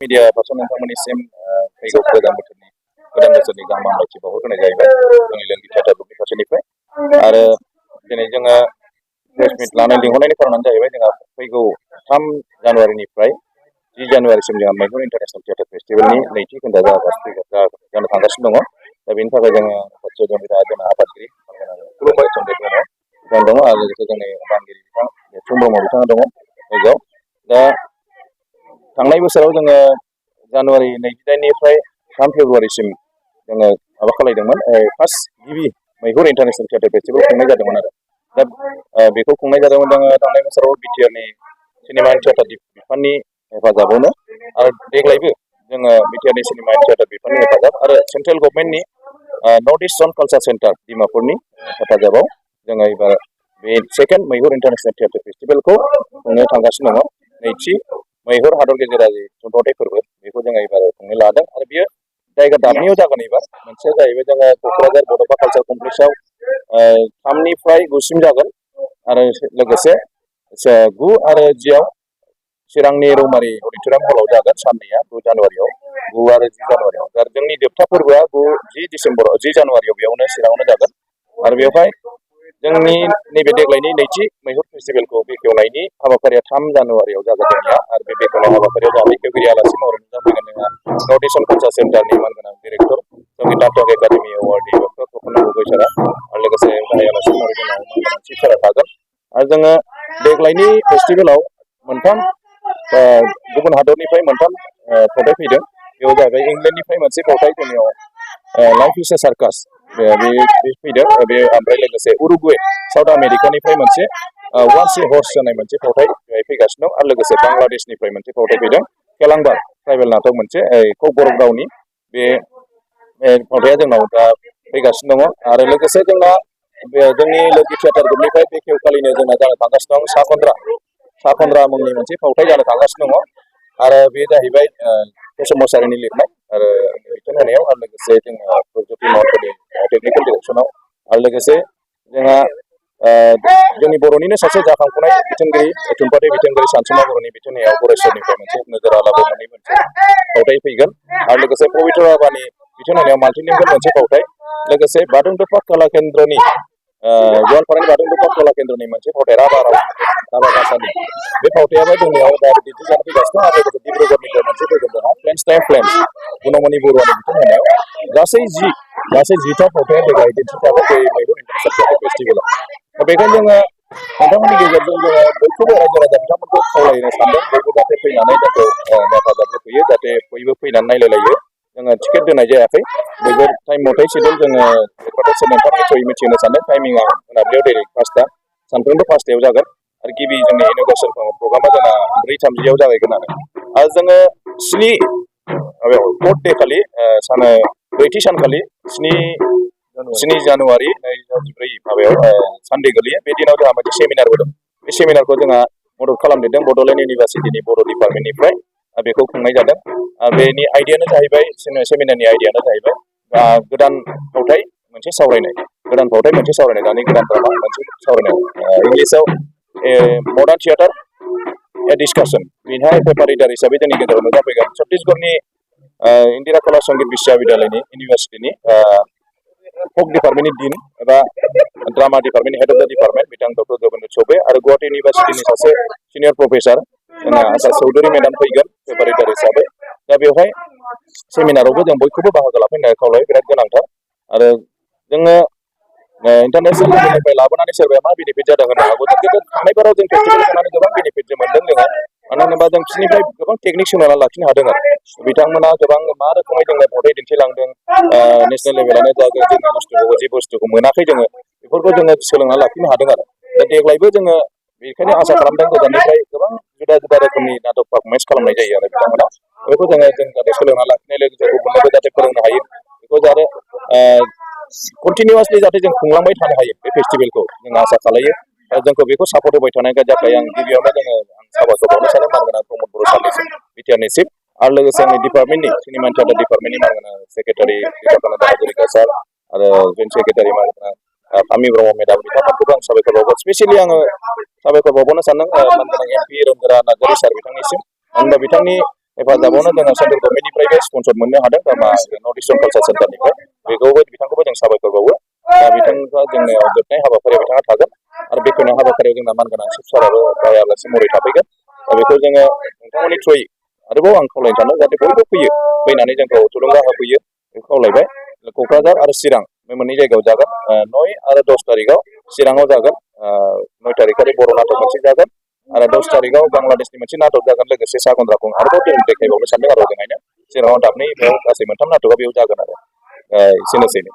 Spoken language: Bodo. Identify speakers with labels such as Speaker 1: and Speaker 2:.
Speaker 1: media person नोंथांमोननिसिम फैगौ गोदान बोसोरनि गाहाम हामलायथि बावहरग्रोनाय जाहैबाय जोंनि लोंगि थियेटार ग्रुपनि फारसेनिफ्राय आरो दिनै जोङो प्रेस मिट लिंहरनायनि खारनानो जाहैबाय जोंहा फैगौ 3 जानुवारिनिफ्राय 10 जानुवारिसिम जोंहा मैहुर इन्टारनेशनेल थियेटार फेस्टिभेलनि नैथि खोन्दा जानो थांगासिनो दङ दा बेनि थाखाय जोङो माखासे जोंना आफादगिरि खुलुमबाय बिथां दङ आरो लोगोसे जोंनि बानगिरि बिथां देरथुम ब्रह्म बिथाङा दङ लोगोआव दा थांनाय बोसोराव जोङो जानुवारि 28निफ्राय 3 फेब्रुवारिसिम जोङो माबा खालायदोंमोन फार्स्ट गिबि मैहुर इन्टारनेशनेल थियेटार फेस्टिभेल खुंनाय जादोंमोन आरो दा बेखौ खुंनाय जादोंमोन जोङो थांनाय बोसोराव बिटिआरनि सिनेमा एन्ड थियेटार बिफाननि हेफाजाबावनो आरो देग्लायबो जोङो बिटिआरनि सिनेमा एन्ड थियेटार बिफाननि हेफाजाब आरो सेन्ट्रेल गभर्नमेन्टनि नर्थ इस्ट जन कालचार सेन्टार डिमापुरनि हेफाजाबाव जोङो एबार बे सेकेन्ड मैहुर इन्टारनेशनेल थियेटार फेस्टिभेलखौ खुंनो थांगासिनो दङ नैथि मैहुर हादर गेजेरारि थुनफावथाय फोरबो बेखौ जोङो एबार खुंनो लादों आरो बियो जायगा दाबनैयाव जागोन एबार मोनसेया जाहैबाय जोङो क'क्राझार बड'फा कालचार कमप्लेक्सआव 3निफ्राय 9सिम जागोन आरो लोगोसे 9 आरो 10 आव चिरांनि रौमारि अडिट'रियाम हलाव जागोन साननैया 9 जानुवारियाव 9 आरो 10 जानुवारियाव आरो जोंनि जोबथा फोरबोआ 10 जानुवारियाव बेयावनो चिराङावनो जागोन आरो बेवहाय जोंनि नैबे देग्लायनि नैथि मैहुर फेस्टिभेलखौ बेखेवनायनि हाबाफारिया 3 जानुवारियाव जागोन जोंनिया आरो बे बेखेवनाय हाबाफारियाव जोंहा बेखेवगिरि आलासि महरै जाफैगोन जोंहा नर्थ इस्ट कालचार सेन्टारनि मानगोनां डिरेक्टर जोंनि टाटक एकाडेमि एवार्डनि डक्टर प्रफुल्ल गगৈ सारा आरो लोगोसे गाहाय आलासि महरै जोंनाव मानगोनां चिफ सारा थागोन आरो जोङो देग्लायनि फेस्टिभेलाव मोनथाम गुबुन हादरनिफ्राय मोनथाम फावथाय फैदों बेयाव जाहैबाय इंलेन्डनिफ्राय मोनसे फावथाय जोंनियाव लाइफ इज ए सार्कास बे फैदों बे ओमफ्राय लोगोसे उरुगुवे साउथ आमेरिकानिफ्राय मोनसे वान्स ए हर्स जानाय मोनसे फावथाय फैगासिनो दं आरो लोगोसे बांलादेशनिफ्राय मोनसे फावथाय फैदों केलांबार ट्राइबेल नाटक मोनसे क'कबरक रावनि बे फावथाया जोंनाव दा फैगासिनो दङ आरो लोगोसे जोंना जोंनि लोगि थियेटार ग्रुपनिफ्राय बेखेवखालिनो जोंना जानो थांगासिनो दं साखन्द्रा मुंनि मोनसे फावथाय जानो थांगासिनो दङ आरो बे जाहैबाय केशव मसाहारिनि लिरनाय आरो बिथोन होनायाव आरो लोगोसे जोङो प्रगज्यति महन्तनि टेकनिकेल डिरेक्सनाव आरो लोगोसे जोंहा जोंनि बर'निनो सासे जाखांफुनाय बिथोनगिरि थुनफावथाय बिथोनगिरि सानसुमा बर'नि बिथोन होनायाव गरेस्वरनिफ्राय मोनसे नोजोर आलाबो मोननै मोनसे फावथाय फैगोन आरो लोगोसे पबित्र राभानि बिथोन होनायाव माल्टिलिंगुवेल मोनसे फावथाय लोगोसे बादुंदुप्पा कला केन्द्रनि गवालपारानि बादुंदुप्पा कला केन्द्रनि मोनसे फावथाय राभा भाषानि बे फावथायाबो जोंनियाव दा दिन्थिजानो फैगासिनो आरो लोगोसे डिब्रुगड़निफ्राय मोनसे फैगोन जोंहा फ्लेम्स टाइम फ्लेम्स गुनमणि बरुवानि बिथोन होनायाव गासै 10था फावथाया देग्लाय दिन्थिजागोन बे मैहुर इन्टारनेशनेल फेस्टिभेलाव दा बेखायनो जोङो नोंथांमोननि गेजेरजों जोङो बयखौबो रायजो राजा बिथांमोनखौ खावलायनो सानदों बयबो जाहाथे फैनानै जोंखौ हेफाजाब होफैयो जाहाथे बयबो फैनानै नायलायलायो जोङो टिकेट दोननाय जायाखै बयबो टाइम मथे सिडुल जोङो नोंथांमोननि थ्रुयै मिथिहोनो सानदों टाइमिंआ मोनाबिलियाव डाइरेक्ट 5टा सानफ्रोमबो 5टायाव जागोन आरो गिबि जोंनि इन'ग्रेसन प्रग्रामा जोंना 4:30 जागायगोन आरो जोङो 4th डे खालि ब्रैथि सानखालि 7 जानुवारि 2014 सानडे गोलैयो बे दिनाव जोंहा मोनसे सेमिनारबो दं बे सेमिनारखौ जोंहा मदद खालामदेरदों बड'लेण्ड इउनिभार्सिटिनि बर' डिपार्टमेन्टनिफ्राय बेखौ खुंनाय जादों बेनि आइडियानो जाहैबाय सेमिनारनि आइडियानो जाहैबाय गोदान फावथाय मोनसे सावरायनाय दानि गोदान ड्रामा मोनसे सावरायनाय इंलिसाव मडार्न थियेटार ए डिसकासन बेहाय पेपार रिडार हिसाबै जोंनि गेजेराव नुजाफैगोन छत्तीसगढ़नि इन्दिरा कला संगीत विश्वविद्यालयनि इउनिभार्सिटिनि फक डिपार्टमेन्टनि डिन एबा ड्रामा डिपार्टमेन्टनि हेड अफ द डिपार्टमेन्ट बिथां डक्टर जगेन्द्र चौबे आरो गुवाहाटी इउनिभार्सिटिनि सासे सिनियर प्रफेसार जोंना आशा चौधुरी मेडाम फैगोन पेपार रिडार हिसाबै दा बेवहाय सेमिनारावबो जों बयखौबो बाहागो लाफैनो खावलायो बिराद गोनांथार आरो जोङो इन्टारनेसनेल लेभेलनिफ्राय लाबोनानै सोरबाया मा बेनिफिट जादों होननो हागौ जों खिन्थु थांनायफोराव जों फेस्टिभेल खालामनानै गोबां बेनिफिट मोन्दों जोङो मानो होनोबा जों बिसोरनिफ्राय गोबां टेकनिक सोलोंनानै लाखिनो हादों आरो बिथांमोना गोबां मा रोखोमै जोंनो फावथाय दिन्थिलांदों नेसनेल लेभेलानो जागोन जोंनि बुस्थुखौ जि बुस्थुखौ मोनाखै जोङो बेफोरखौ जोङो सोलोंनानै लाखिनो हादों आरो दा देग्लायबो जोङो बेखायनो आसा खालामदों गोजाननिफ्राय गोबां जुदा रोखोमनि नाटक पारफरमेन्स खालामनाय जायो आरो बिथांमोना बेखौ जों जाहाथे सोलोंना लाखिनाय लोगोसे गुबुननोबो जाहाथे फोरोंनो हायो बेखौ जाहाथे कन्टिनिउवासलि जाहाथे जों खुंलांबाय थानो हायो बे फेस्टिभेलखौ जों आसा खालायो आरो जोंखौ बेखौ सापर्ट होबाय थानाय जाखाय आं गिबियावनो जोङो साबायखर बावनो सानो मानगोनां प्रमद बर' सारनिसिम बिटिआरनि चिफ आरो लोगोसे आंनि डिपार्टमेन्टनि सिनेमा एन्ड थियेटार डिपार्टमेन्टनि मानगोनां सेक्रेटारि रीताकान्त हाजरिका सार आरो जइन्ट सेक्रेटारि मानगोनां कामि ब्रह्म मेडाम बिथांमोनखौबो आं साबायखर बावगोन स्पेसियेलि आङो साबायखर बावनो सानदों मानगोनां MP रंगोरा नार्जारि सार बिथांनिसिम मानो होनबा बिथांनि हेफाजाबावनो जोङो सेन्ट्रेल गभर्नमेन्टनिफ्रायबो स्पन्सर मोननो हादों मा नर्थ इस्टार्न कालचार सेन्टारनिफ्राय बिथांखौबो जों साबायखर बावो दा बिथांखौ जोंनियाव जोबनाय हाबाफारियाव बिथाङा थागोन आरो बेखेवनाय हाबाफारियाव जोंना मानगोनां चिफ साराबो बायालासे महरै थाफैगोन दा बेखौ जोङो नोंथांमोननि थ्रुयै आरोबाव आं खावलायनो सानो जाहाथे बयबो फैनानै जोंखौ थुलुंगा होफैयो बेखौ खावलायबाय क'क्राझार आरो चिरां बे मोननै जायगायाव जागोन 9 आरो 10 तारिखआव चिराङाव जागोन 9 तारिखालि बर' नाटक मोनसे जागोन आरो 10 तारिखआव बांलादेशनि मोनसे नाटक जागोन लोगोसे सागन्द्राखौ आरोबाव जों देखायबावनो सानदों आरो ओजोंहायनो जेराव दाबनै बेयाव गासै मोनथाम नाटकआ बेयाव जागोन आरो एसेनोसै